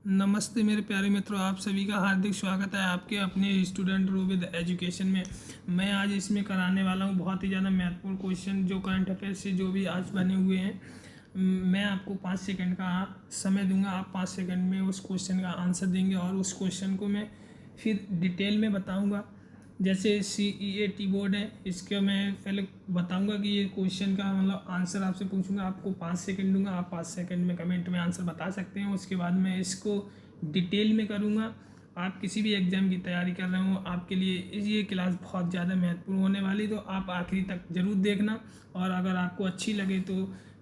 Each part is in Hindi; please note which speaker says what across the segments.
Speaker 1: नमस्ते मेरे प्यारे मित्रों, आप सभी का हार्दिक स्वागत है आपके अपने स्टूडेंट रो विद एजुकेशन में। मैं आज इसमें कराने वाला हूँ बहुत ही ज़्यादा महत्वपूर्ण क्वेश्चन जो करंट अफेयर से जो भी आज बने हुए हैं। मैं आपको 5 सेकंड का समय दूंगा, आप 5 सेकंड में उस क्वेश्चन का आंसर देंगे और उस क्वेश्चन को मैं फिर डिटेल में बताऊँगा। जैसे CEAT बोर्ड है, इसके मैं पहले बताऊंगा कि ये क्वेश्चन का मतलब आंसर आपसे पूछूंगा, आपको 5 सेकंड दूंगा, आप 5 सेकंड में कमेंट में आंसर बता सकते हैं। उसके बाद मैं इसको डिटेल में करूंगा। आप किसी भी एग्ज़ाम की तैयारी कर रहे हो, आपके लिए ये क्लास बहुत ज़्यादा महत्वपूर्ण होने वाली, तो आप आखिरी तक ज़रूर देखना। और अगर आपको अच्छी लगे तो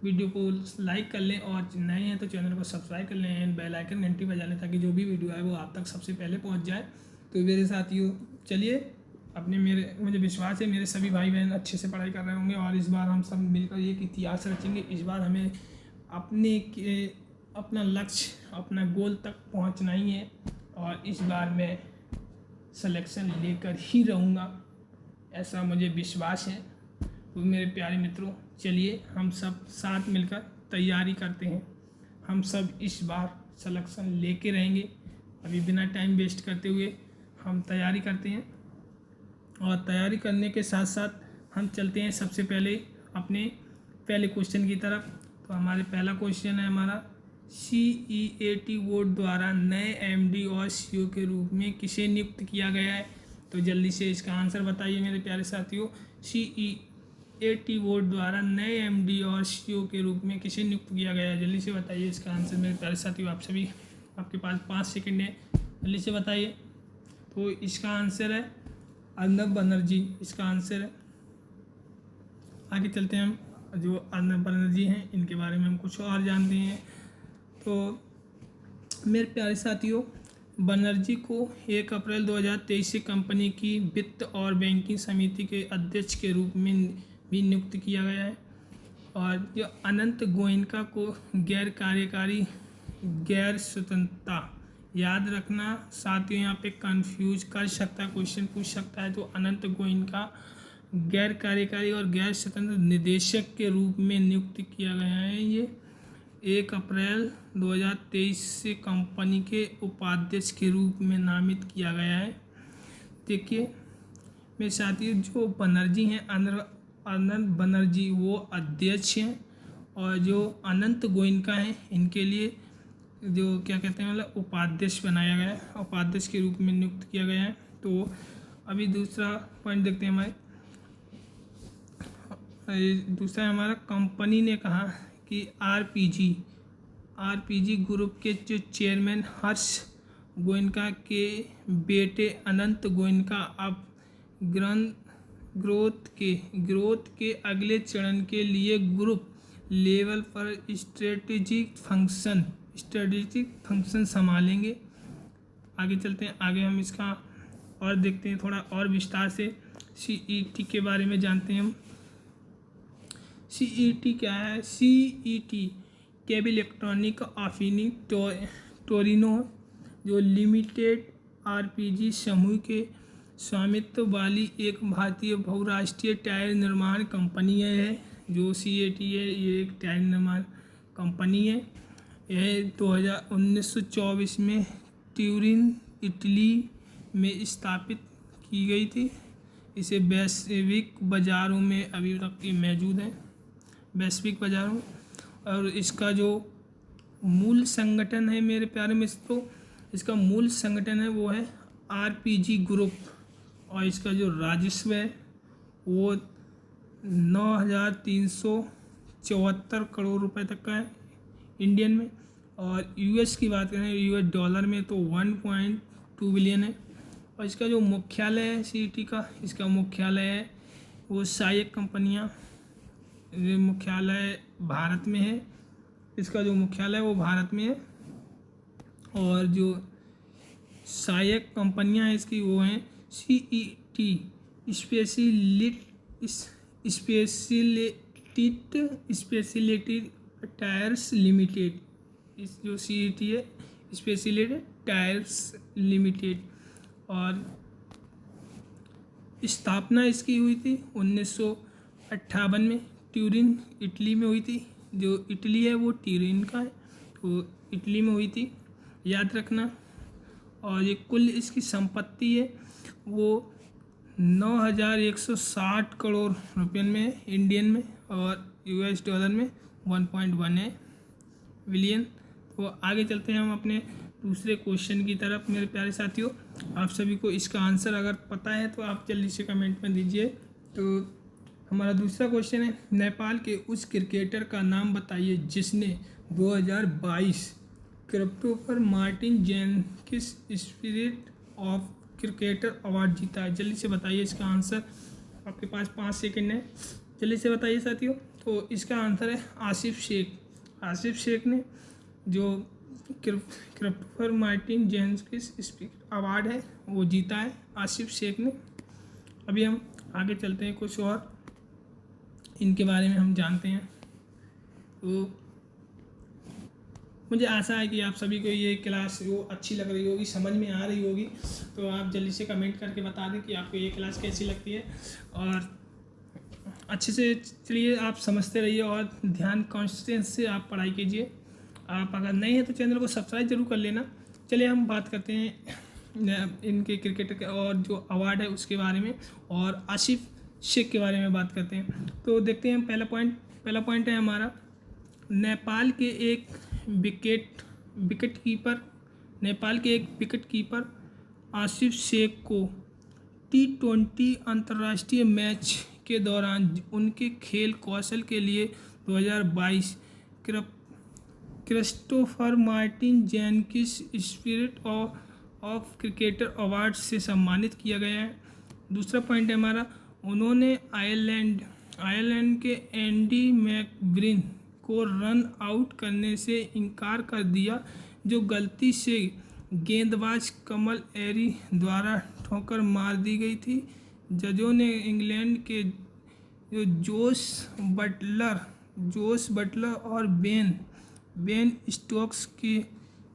Speaker 1: वीडियो को लाइक कर लें और नए हैं तो चैनल को सब्सक्राइब कर लें एंड बेल आइकन घंटी बजा लें ताकि जो भी वीडियो आए वो आप तक सबसे पहले पहुंच जाए। तो मेरे साथियों, चलिए अपने मुझे विश्वास है मेरे सभी भाई बहन अच्छे से पढ़ाई कर रहे होंगे और इस बार हम सब मिलकर एक इतिहास रचेंगे। इस बार हमें अपना लक्ष्य, अपना गोल तक पहुंचना ही है और इस बार मैं सिलेक्शन लेकर ही रहूँगा, ऐसा मुझे विश्वास है। तो मेरे प्यारे मित्रों, चलिए हम सब साथ मिलकर तैयारी करते हैं। हम सब इस बार सिलेक्शन लेके रहेंगे। अभी बिना टाइम वेस्ट करते हुए हम तैयारी करते हैं और तैयारी करने के साथ साथ हम चलते हैं सबसे पहले अपने पहले क्वेश्चन की तरफ। तो हमारे पहला क्वेश्चन है हमारा, CEAT बोर्ड द्वारा नए MD और CEO के रूप में किसे नियुक्त किया गया है? तो जल्दी से इसका आंसर बताइए मेरे प्यारे साथियों। CEAT बोर्ड द्वारा नए MD और CEO के रूप में किसे नियुक्त किया गया है? जल्दी से बताइए इसका आंसर मेरे प्यारे साथियों। आप सभी, आपके पास 5 सेकंड है, जल्दी से बताइए। तो इसका आंसर है अर्नब बनर्जी, इसका आंसर है। आगे चलते हैं, हम जो अर्नब बनर्जी हैं इनके बारे में हम कुछ और जानते हैं। तो मेरे प्यारे साथियों, बनर्जी को 1 अप्रैल 2023 से कंपनी की वित्त और बैंकिंग समिति के अध्यक्ष के रूप में भी नियुक्त किया गया है। और जो अनंत गोयनका को गैर कार्यकारी गैर स्वतंत्रता, याद रखना साथियों, यहाँ पे कंफ्यूज कर सकता है, क्वेश्चन पूछ सकता है। तो अनंत गोयनका गैर कार्यकारी और गैर स्वतंत्र निदेशक के रूप में नियुक्त किया गया है। ये 1 अप्रैल 2023 से कंपनी के उपाध्यक्ष के रूप में नामित किया गया है। देखिए मेरे साथियों, जो बनर्जी हैं अनंत बनर्जी वो अध्यक्ष हैं और जो अनंत गोयनका हैं इनके लिए जो क्या कहते हैं मतलब उपाध्यक्ष बनाया गया है, उपाध्यक्ष के रूप में नियुक्त किया गया है। तो अभी दूसरा पॉइंट देखते हैं हमारे। दूसरा हमारा, कंपनी ने कहा कि आरपीजी ग्रुप के जो चेयरमैन हर्ष गोयनका के बेटे अनंत गोयनका अब ग्रोथ के अगले चरण के लिए ग्रुप लेवल पर स्ट्रेटेजिक फंक्शन संभालेंगे। आगे चलते हैं, आगे हम इसका और देखते हैं, थोड़ा और विस्तार से CET के बारे में जानते हैं हम। CET क्या है? CET केबल इलेक्ट्रॉनिक अफिनी टोरिनो जो लिमिटेड आरपीजी समूह के स्वामित्व वाली एक भारतीय बहुराष्ट्रीय टायर निर्माण कंपनी है। जो CET है ये एक टायर निर्माण कंपनी है। यह 1924 में ट्यूरिन इटली में स्थापित की गई थी। इसे वैश्विक बाज़ारों में अभी तक मौजूद है, वैश्विक बाज़ारों। और इसका जो मूल संगठन है मेरे प्यारे मित्रों, इसका मूल संगठन है वो है आरपीजी ग्रुप और इसका जो राजस्व है वो 9,374 करोड़ रुपए तक का है इंडियन में। और US की बात करें US डॉलर में तो 1.2 बिलियन है। और इसका जो मुख्यालय है CET का, इसका मुख्यालय है वो सहायक कंपनियां, मुख्यालय भारत में है। इसका जो मुख्यालय है वो भारत में है और जो सहायक कंपनियां हैं इसकी वो हैं CET स्पेशलिटेड टायर्स लिमिटेड। इस जो CET है स्पेशलिटेड टायर्स लिमिटेड। और स्थापना इसकी हुई थी 1958 में, ट्यूरिन इटली में हुई थी। जो इटली है वो ट्यूरिन का है, तो इटली में हुई थी। याद रखना। और ये कुल इसकी संपत्ति है वो 9,160 करोड़ रुपये में है इंडियन में, और US डॉलर में 1.1 है बिलियन। तो आगे चलते हैं हम अपने दूसरे क्वेश्चन की तरफ। मेरे प्यारे साथियों, आप सभी को इसका आंसर अगर पता है तो आप जल्दी से कमेंट में दीजिए। तो हमारा दूसरा क्वेश्चन है, नेपाल के उस क्रिकेटर का नाम बताइए जिसने 2022 Christopher Martin Jenkins spirit of cricketer award जीता है। जल्दी से बताइए इसका आंसर। आपके पास 5 सेकंड है, जल्दी से बताइए साथियों। तो इसका आंसर है आसिफ शेख। आसिफ शेख ने जो Christopher Martin Jenkins spirit award है वो जीता है, आसिफ शेख ने। अभी हम आगे चलते हैं, कुछ और इनके बारे में हम जानते हैं। तो मुझे आशा है कि आप सभी को ये क्लास वो अच्छी लग रही होगी, समझ में आ रही होगी। तो आप जल्दी से कमेंट करके बता दें कि आपको ये क्लास कैसी लगती है, और अच्छे से चलिए आप समझते रहिए और ध्यान कॉन्स्टेंस से आप पढ़ाई कीजिए। आप अगर नहीं है तो चैनल को सब्सक्राइब जरूर कर लेना। चलिए हम बात करते हैं इनके क्रिकेटर के और जो अवार्ड है उसके बारे में, और आसिफ शेख के बारे में बात करते हैं। तो देखते हैं पहला पॉइंट है हमारा, नेपाल के एक विकेट कीपर आसिफ शेख को T20 अंतर्राष्ट्रीय मैच के दौरान उनके खेल कौशल के लिए 2022 Christopher Martin Jenkins spirit of cricketer award से सम्मानित किया गया है। दूसरा पॉइंट है हमारा, उन्होंने आयरलैंड के एंडी मैकब्रिन को रन आउट करने से इनकार कर दिया, जो गलती से गेंदबाज कमल एरी द्वारा ठोकर मार दी गई थी। जजों ने इंग्लैंड के जो जोस बटलर और बेन स्टोक्स की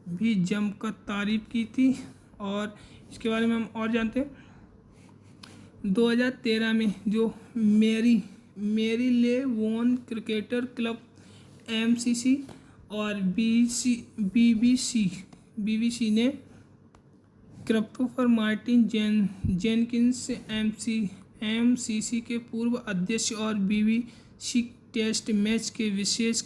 Speaker 1: भी जमकर तारीफ की थी। और इसके बारे में हम और जानते हैं, 2013 में जो मेरी ले वोन क्रिकेटर क्लब MCC और BBC ने क्रिस्टोफर मार्टिन जेनकिंस MCC के पूर्व अध्यक्ष और BBC टेस्ट मैच के विशेष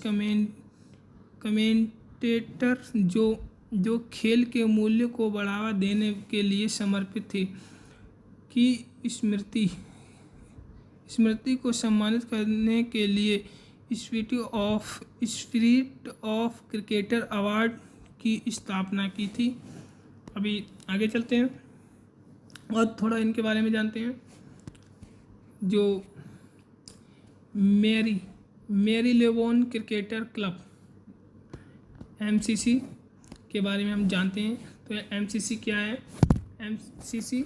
Speaker 1: कमेंटेटर जो खेल के मूल्य को बढ़ावा देने के लिए समर्पित थे की स्मृति को सम्मानित करने के लिए स्पिरिट ऑफ क्रिकेटर अवार्ड की स्थापना की थी। अभी आगे चलते हैं और थोड़ा इनके बारे में जानते हैं। जो मेरी लेवोन क्रिकेटर क्लब MCC के बारे में हम जानते हैं। तो MCC क्या है? MCC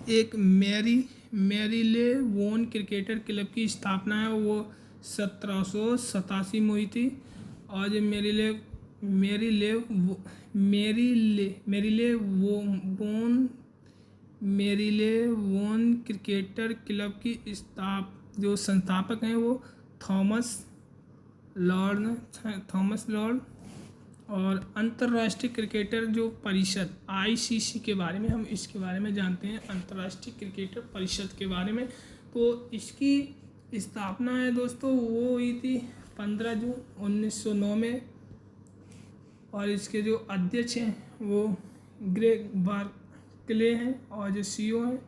Speaker 1: एक मेरी ले वोन क्रिकेटर क्लब की स्थापना है, वो 1787 में हुई थी। और जो मेरी ले वोन क्रिकेटर क्लब की जो संस्थापक हैं वो थॉमस लॉर्ड। और अंतर्राष्ट्रीय क्रिकेटर जो परिषद ICC के बारे में हम इसके बारे में जानते हैं, अंतर्राष्ट्रीय क्रिकेटर परिषद के बारे में। तो इसकी स्थापना है दोस्तों वो हुई थी 15 जून 1909 में। और इसके जो अध्यक्ष हैं वो ग्रेग बार्कले हैं, और जो CEO हैं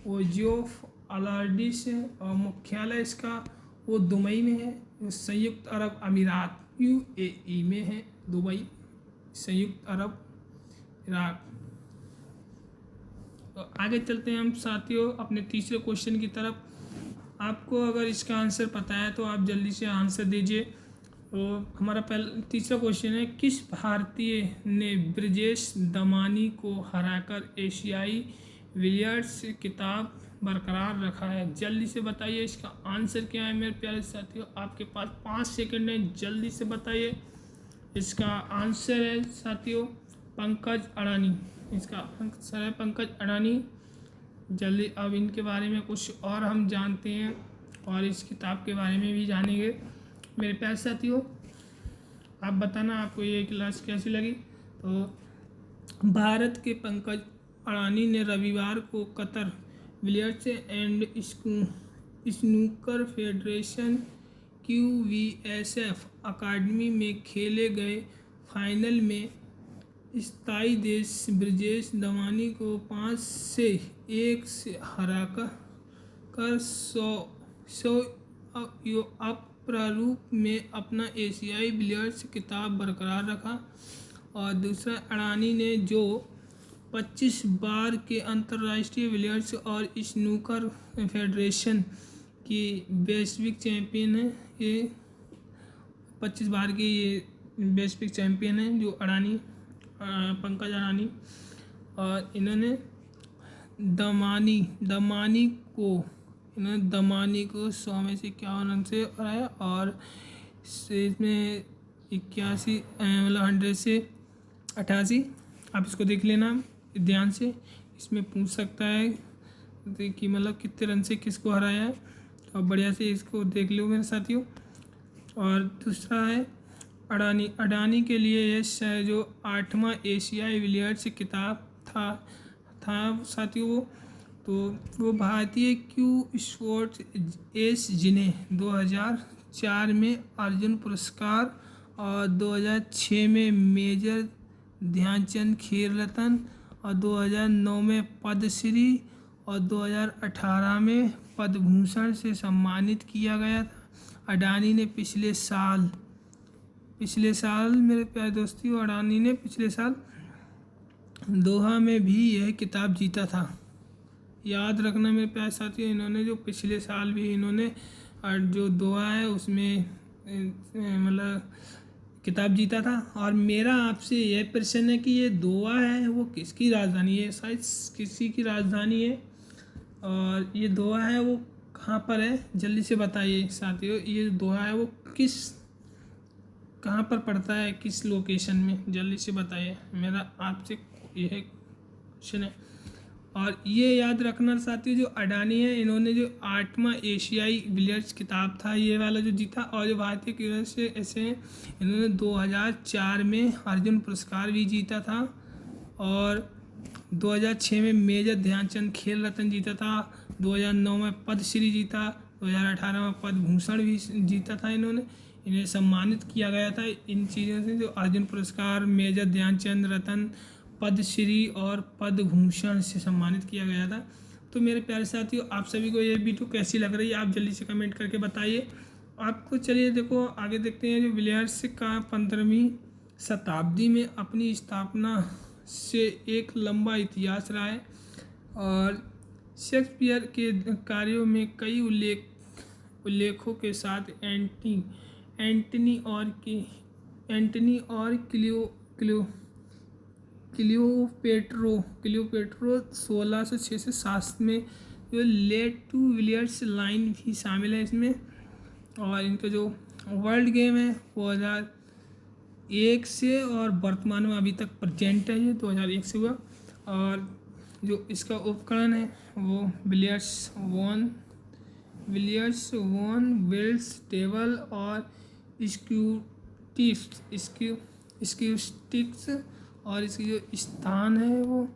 Speaker 1: वो जियोफ अलार्डिस है, और मुख्यालय इसका वो दुबई में है, वो संयुक्त अरब अमीरात UAE में है। दुबई, संयुक्त अरब इराक। तो आगे चलते हैं हम साथियों अपने तीसरे क्वेश्चन की तरफ। आपको अगर इसका आंसर पता है तो आप जल्दी से आंसर दीजिए। तो हमारा तीसरा क्वेश्चन है, किस भारतीय ने ब्रिजेश दमानी को हराकर एशियाई बिलियर्ड्स खिताब बरकरार रखा है? जल्दी से बताइए इसका आंसर क्या है मेरे प्यारे साथियों। आपके पास 5 सेकंड है, जल्दी से बताइए। इसका आंसर है साथियों पंकज अडानी। इसका आंसर है पंकज अडानी। जल्दी अब इनके बारे में कुछ और हम जानते हैं और इस किताब के बारे में भी जानेंगे। मेरे प्यारे साथियों, आप बताना आपको ये क्लास कैसी लगी। तो भारत के पंकज अडानी ने रविवार को Qatar billiards and snooker federation QVSF अकादमी में खेले गए फाइनल में स्थायी देश ब्रिजेश दमानी को 5-1 से हराकर सौ प्रारूप में अपना एशियाई बिलियर्ड्स खिताब बरकरार रखा। और दूसरा अडानी ने जो 25 बार के अंतर्राष्ट्रीय बिलियर्ड्स और स्नूकर फेडरेशन की वैश्विक चैंपियन है, ये 25 बार के ये वैश्विक चैंपियन है जो अडानी पंकज अडानी। और इन्होंने दमानी को 100 में से 51 रन से हराया और इसमें 81 मतलब 100 से 88। आप इसको देख लेना ध्यान से, इसमें पूछ सकता है कि मतलब कितने रन से किसको हराया है, और बढ़िया से इसको देख लो मेरे साथियों। और दूसरा है अडानी के लिए यह जो 8वां एशियाई बिलियर्ड्स खिताब था साथियों, तो वो भारतीय क्यू स्पोर्ट्स एस जिन्हें 2004 में अर्जुन पुरस्कार और 2006 में मेजर ध्यानचंद खेल रत्न और 2009 में पद्मश्री और 2018 में पद्म भूषण से सम्मानित किया गया था। अडानी ने पिछले साल मेरे प्यारे दोस्तों, अडानी ने पिछले साल दोहा में भी यह खिताब जीता था। याद रखना मेरे प्यारे साथियों, इन्होंने जो पिछले साल भी इन्होंने जो दोहा है उसमें मतलब खिताब जीता था। और मेरा आपसे यह प्रश्न है कि ये दोहा है वो किसकी राजधानी है? शायद किसी की राजधानी है, और ये दोहा है वो कहाँ पर है जल्दी से बताइए साथियों। ये दोहा है वो कहाँ पर पड़ता है, किस लोकेशन में, जल्दी से बताइए, मेरा आपसे यह क्वेश्चन है। और ये याद रखना साथियों, जो अडानी है इन्होंने जो 8वां एशियाई बिलियर्ड्स खिताब था ये वाला जो जीता, और जो भारतीय क्रिकेट से ऐसे हैं इन्होंने 2004 में अर्जुन पुरस्कार भी जीता था, और 2006 में मेजर ध्यानचंद खेल रत्न जीता था, 2009 में पद्मश्री जीता, 2018 में पद्म भूषण भी जीता था। इन्हें सम्मानित किया गया था इन चीज़ों से, जो अर्जुन पुरस्कार, मेजर ध्यानचंद रत्न, पद्मश्री और पद्म भूषण से सम्मानित किया गया था। तो मेरे प्यारे साथियों, आप सभी को ये वीडियो कैसी लग रही है आप जल्दी से कमेंट करके बताइए आपको। चलिए देखो आगे देखते हैं। जो बिलियर्ड्स का 15वीं शताब्दी में अपनी स्थापना से एक लंबा इतिहास रहा है, और शेक्सपियर के कार्यों में कई उल्लेखों के साथ एंटनी और क्लियोपेट्रो 1606 से 7 में जो लेट टू बिलियर्ड्स लाइन भी शामिल है इसमें। और इनका जो वर्ल्ड गेम है 2001 से, और वर्तमान में अभी तक प्रेजेंट है ये 2001 से हुआ। और जो इसका उपकरण है वो बिलियर्ड्स वन, बिल्स टेबल और स्क्यूस्टिक्स, और इसकी जो स्थान है वो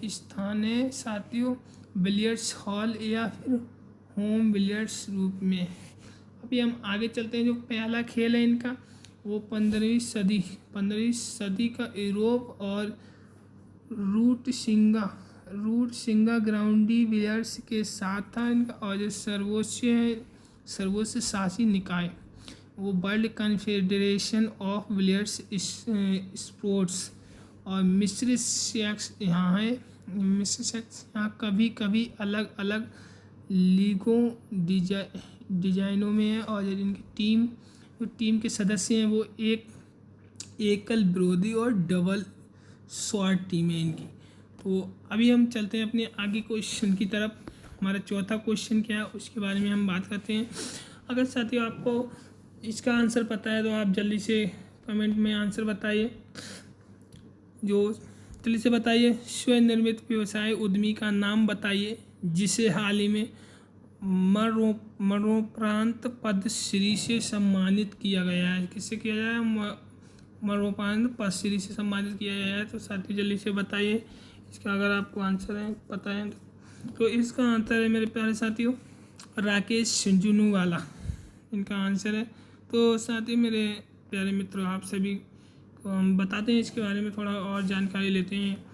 Speaker 1: स्थान है साथियों बिलियर्ड्स हॉल या फिर होम बिलियर्ड्स रूप में। अभी हम आगे चलते हैं। जो पहला खेल है इनका वो 15वीं सदी का यूरोप और रूट सिंगा ग्राउंडी बिलियर्ड्स के साथ था इनका। और जो सर्वोच्च शासी निकाय वो world confederation of billiards sports, और मिस्र सेक्स यहाँ है। यहाँ कभी कभी अलग अलग लीगों डिजाइनों में है, और इनकी टीम के सदस्य हैं वो एकल विरोधी और डबल शॉट टीम है इनकी। तो अभी हम चलते हैं अपने आगे क्वेश्चन की तरफ। हमारा चौथा क्वेश्चन क्या है उसके बारे में हम बात करते हैं। अगर साथियों आपको इसका आंसर पता है तो आप जल्दी से कमेंट में आंसर बताइए। जल्दी से बताइए। स्वनिर्मित व्यवसाय उद्यमी का नाम बताइए जिसे हाल ही में मरणोपरांत पद्मश्री से सम्मानित किया गया है। किससे किया जाए? मरणोपरांत पद्मश्री से सम्मानित किया गया है? तो साथियों जल्दी से बताइए इसका, अगर आपको आंसर है पता है तो इसका आंसर है मेरे प्यारे साथियों राकेश झुंझुनवाला, इनका आंसर है। तो साथियों मेरे प्यारे मित्रों, आप सभी को हम बताते हैं इसके बारे में थोड़ा और जानकारी लेते हैं।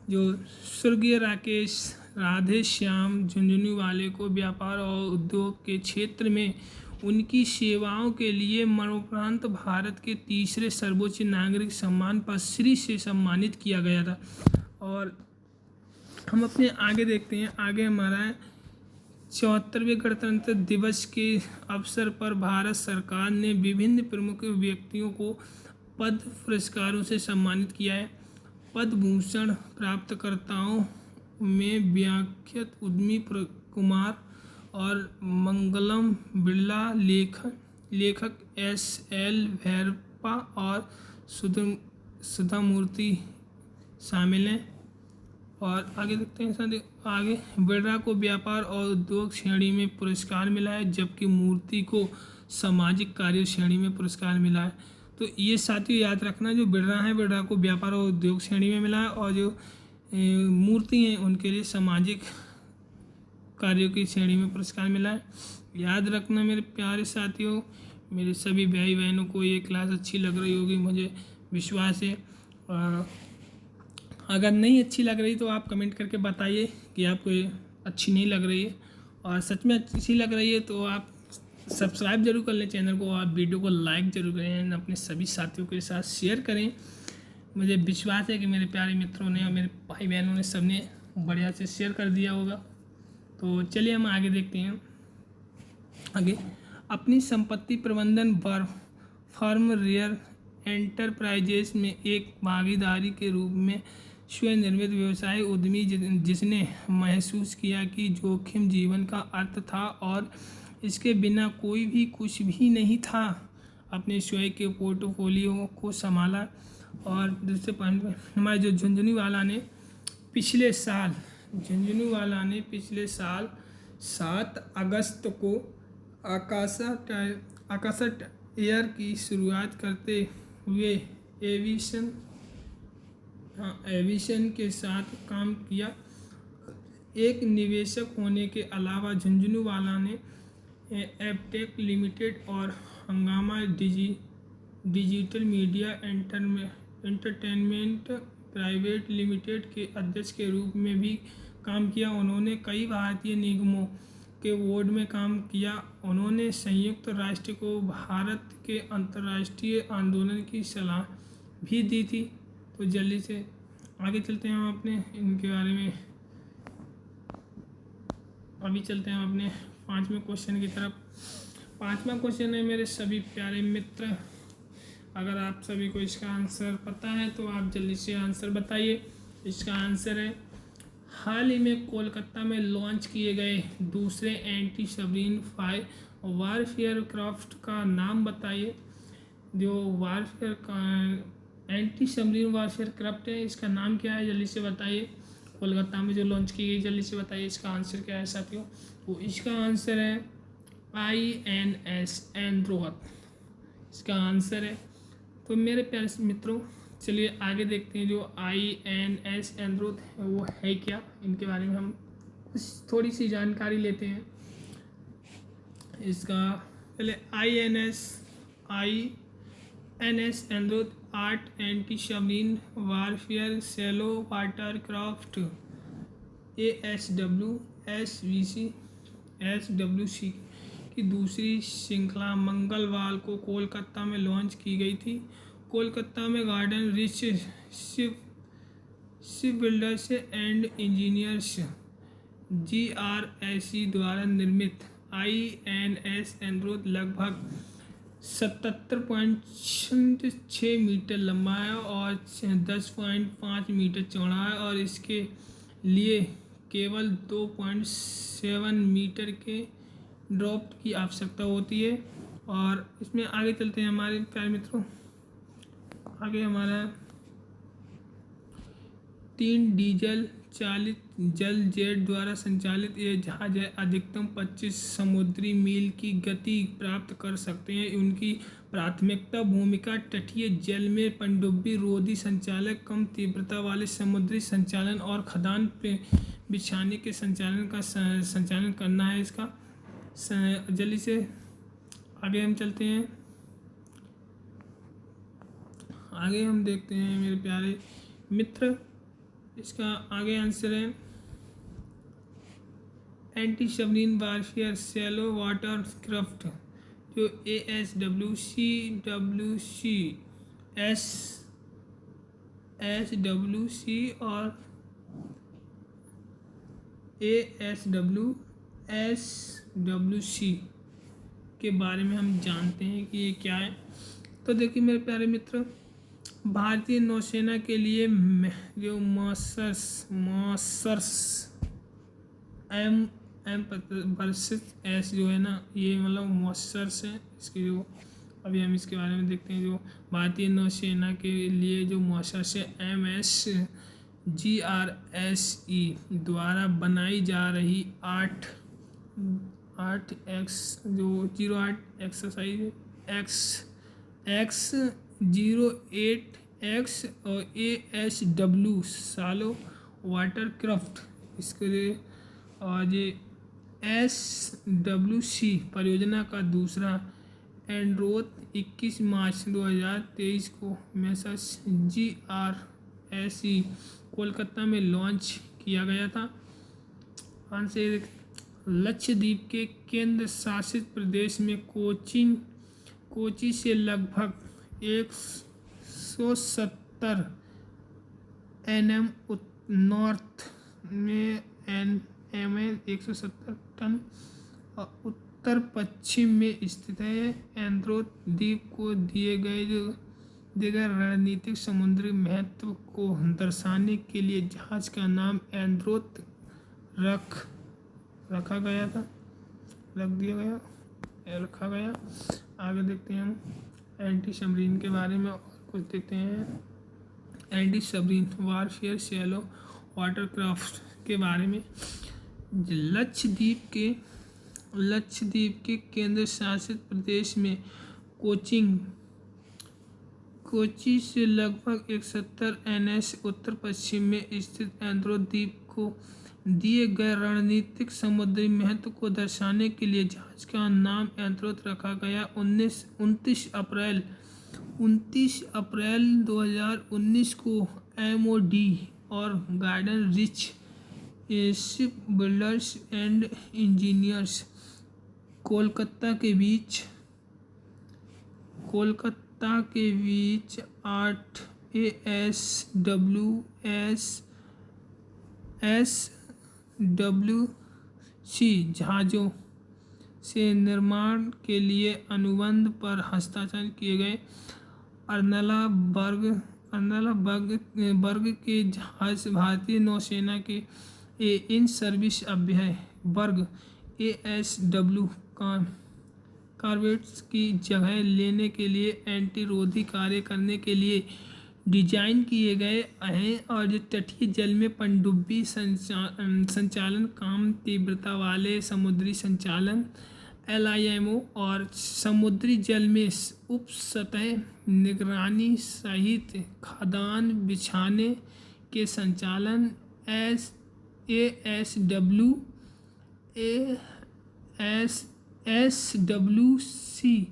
Speaker 1: जो स्वर्गीय राकेश राधे श्याम झुंझुनवाला को व्यापार और उद्योग के क्षेत्र में उनकी सेवाओं के लिए मरणोपरांत भारत के तीसरे सर्वोच्च नागरिक सम्मान पद्मश्री से सम्मानित किया गया था। और हम अपने आगे देखते हैं, आगे हमारा 74वें गणतंत्र दिवस के अवसर पर भारत सरकार ने विभिन्न प्रमुख व्यक्तियों को पद्म पुरस्कारों से सम्मानित किया है। पद्म भूषण प्राप्तकर्ताओं में व्याख्यात उद्यमी कुमार और मंगलम बिरला, लेखक SL भैरप्पा और सुधामूर्ति शामिल हैं। और आगे देखते हैं साथ आगे बिरला को व्यापार और उद्योग श्रेणी में पुरस्कार मिला है, जबकि मूर्ति को सामाजिक कार्य श्रेणी में पुरस्कार मिला है। तो ये साथियों याद रखना, जो बिरला है बिरला को व्यापार और उद्योग श्रेणी में मिला है, और जो मूर्ति हैं उनके लिए सामाजिक कार्यों की श्रेणी में पुरस्कार मिला है। याद रखना मेरे प्यारे साथियों, मेरे सभी भाई बहनों को ये क्लास अच्छी लग रही होगी, मुझे विश्वास है। और अगर नहीं अच्छी लग रही तो आप कमेंट करके बताइए कि आपको ये अच्छी नहीं लग रही है, और सच में अच्छी लग रही है तो आप सब्सक्राइब जरूर कर लें चैनल को, आप वीडियो को लाइक जरूर करें, अपने सभी साथियों के साथ शेयर करें। मुझे विश्वास है कि मेरे प्यारे मित्रों ने और मेरे भाई बहनों ने सबने बढ़िया से शेयर कर दिया होगा। तो चलिए हम आगे देखते हैं। आगे अपनी संपत्ति प्रबंधन फर्म रेयर एंटरप्राइजेस में एक भागीदारी के रूप में स्वनिर्मित व्यवसाय उद्यमी जिसने महसूस किया कि जोखिम जीवन का अर्थ था और इसके बिना कोई भी कुछ भी नहीं था, अपने स्वयं के पोर्टफोलियो को संभाला। और दूसरे पॉइंट में हमारे जो झुंझुनवाला ने पिछले साल 7 अगस्त को आकाशा एयर की शुरुआत करते हुए एविएशन के साथ काम किया। एक निवेशक होने के अलावा झुंझुनवाला ने एपटेक लिमिटेड और हंगामा digital media entertainment private limited के अध्यक्ष के रूप में भी काम किया। उन्होंने कई भारतीय निगमों के बोर्ड में काम किया। उन्होंने संयुक्त राष्ट्र को भारत के अंतर्राष्ट्रीय आंदोलन की सलाह भी दी थी। तो जल्दी से आगे चलते हैं हम अपने इनके बारे में, अभी चलते हैं अपने 5वें क्वेश्चन की तरफ। 5वां क्वेश्चन है मेरे सभी प्यारे मित्र, अगर आप सभी को इसका आंसर पता है तो आप जल्दी से आंसर बताइए। इसका आंसर है हाल ही में कोलकाता में लॉन्च किए गए दूसरे एंटी सबमरीन वारफेयर क्राफ्ट का नाम बताइए। जो वारफेयर का एंटी सबमरीन वारफेयर क्राफ्ट है, इसका नाम क्या है, जल्दी से बताइए। कोलकाता में जो लॉन्च की गई, जल्दी से बताइए इसका आंसर क्या है साथियों। तो इसका आंसर है INS एंड्रोथ, इसका आंसर है। तो मेरे प्यारे मित्रों चलिए आगे देखते हैं, जो INS एंड्रोथ है वो है क्या, इनके बारे में हम कुछ थोड़ी सी जानकारी लेते हैं। इसका पहले INS Androth 8 anti submarine warfare shallow water craft SWC की दूसरी श्रृंखला मंगलवार को कोलकाता में लॉन्च की गई थी। कोलकाता में garden rich ship builders and engineers GRSE द्वारा निर्मित INS एंड्रोथ लगभग 77.6 मीटर लंबा है और 10.5 मीटर चौड़ा है, और इसके लिए केवल 2.7 मीटर के ड्रॉप की आवश्यकता होती है। और इसमें आगे चलते हैं हमारे प्यारे मित्रों, आगे हमारा 3 डीजल चालित जल जेट द्वारा संचालित ये जहाज है अधिकतम 25 समुद्री मील की गति प्राप्त कर सकते हैं। उनकी प्राथमिकता भूमिका तटीय जल में पनडुब्बी रोधी संचालक, कम तीव्रता वाले समुद्री संचालन और खदान पे बिछाने के संचालन करना है। इसका जल्दी से आगे हम चलते हैं। आगे हम देखते हैं मेरे प्यारे मित्र, इसका आगे आंसर है anti submarine warfare shallow water craft, जो ASWC और ASWC के बारे में हम जानते हैं कि ये क्या है। तो देखिए मेरे प्यारे मित्र, भारतीय नौसेना के लिए जो मॉसर्स एम वर्सेस एस जो है ना, ये मतलब मॉसर्स है। इसकी जो अभी हम इसके बारे में देखते हैं, जो भारतीय नौसेना के लिए जो मॉसर्स है MSGRSE द्वारा बनाई जा रही 8 एक्सरसाइज X08X और ASW सालो वाटरक्राफ्ट, इसके लिए और ये SWC परियोजना का दूसरा एंड्रोथ 21 मार्च 2023 को मैसर्स GRSE कोलकाता में लॉन्च किया गया था। लक्षद्वीप के केंद्र शासित प्रदेश में कोची से लगभग 170 nm नॉर्थ में NMN 170 टन और उत्तर पश्चिम में स्थित है। एंड्रोथ द्वीप को दिए गए रणनीतिक समुद्री महत्व को दर्शाने के लिए जहाज का नाम एंड्रोथ रखा गया। आगे देखते हैं हम एंटी सबमरीन के बारे में और कुछ देखते हैं। Anti submarine warfare shallow watercraft के बारे में, लक्षद्वीप के केंद्र शासित प्रदेश में कोची से लगभग 170 NS उत्तर पश्चिम में स्थित एंड्रोथ द्वीप को दिए गए रणनीतिक समुद्री महत्व को दर्शाने के लिए जहाज का नाम एंड्रोथ रखा गया। 29 अप्रैल 2019 को MOD और garden rich ship builders and engineers Kolkata के बीच 8 ASWC जहाज़ों से निर्माण के लिए अनुबंध पर हस्ताक्षर किए गए। अर्नला वर्ग के जहाज भारतीय नौसेना के इन सर्विस अभ्यास वर्ग ASW कॉर्वेट्स की जगह लेने के लिए एंटी रोधी कार्य करने के लिए डिजाइन किए गए हैं और जो तटीय जल में पनडुब्बी संचालन, कम तीव्रता वाले समुद्री संचालन LIMO और समुद्री जल में उप सतह निगरानी सहित खदान बिछाने के संचालन SWC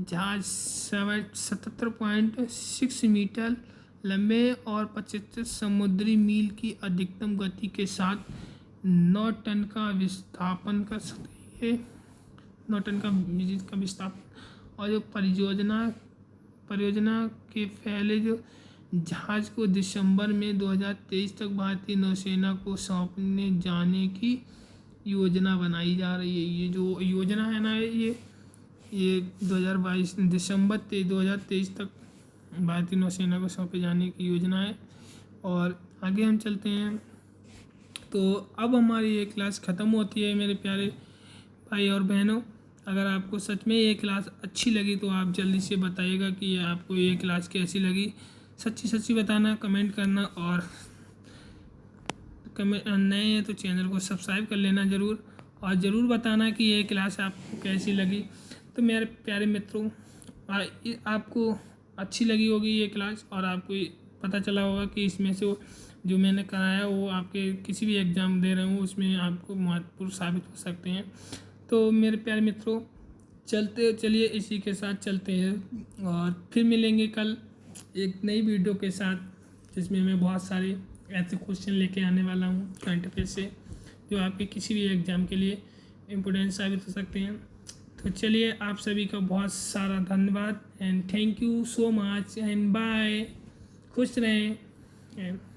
Speaker 1: जहाज 77.6 मीटर लंबे और 75 समुद्री मील की अधिकतम गति के साथ 9 टन का विस्थापन कर सकते हैं। 9 टन का विस्थापन। और जो परियोजना के पहले जो जहाज को दिसंबर में 2023 तक भारतीय नौसेना को सौंपने जाने की योजना बनाई जा रही है। ये जो योजना है ना, ये 2022 दिसंबर 2023 तक भारतीय नौसेना को सौंपे जाने की योजना है। और आगे हम चलते हैं। तो अब हमारी ये क्लास ख़त्म होती है मेरे प्यारे भाई और बहनों। अगर आपको सच में ये क्लास अच्छी लगी तो आप जल्दी से बताइएगा कि आपको ये क्लास कैसी लगी। सच्ची बताना, कमेंट करना और नए हैं तो चैनल को सब्सक्राइब कर लेना ज़रूर, और ज़रूर बताना कि ये क्लास आपको कैसी लगी। तो मेरे प्यारे मित्रों, आपको अच्छी लगी होगी ये क्लास, और आपको पता चला होगा कि इसमें से जो मैंने कराया वो आपके किसी भी एग्ज़ाम दे रहे हो उसमें आपको महत्वपूर्ण साबित हो सकते हैं। तो मेरे प्यारे मित्रों, चलिए इसी के साथ चलते हैं, और फिर मिलेंगे कल एक नई वीडियो के साथ, जिसमें मैं बहुत सारे ऐसे क्वेश्चन लेके आने वाला हूँ करंट अफेयर से, जो आपके किसी भी एग्ज़ाम के लिए इम्पोर्टेंट साबित हो सकते हैं। तो चलिए, आप सभी का बहुत सारा धन्यवाद, and thank you so much, and bye. खुश रहें।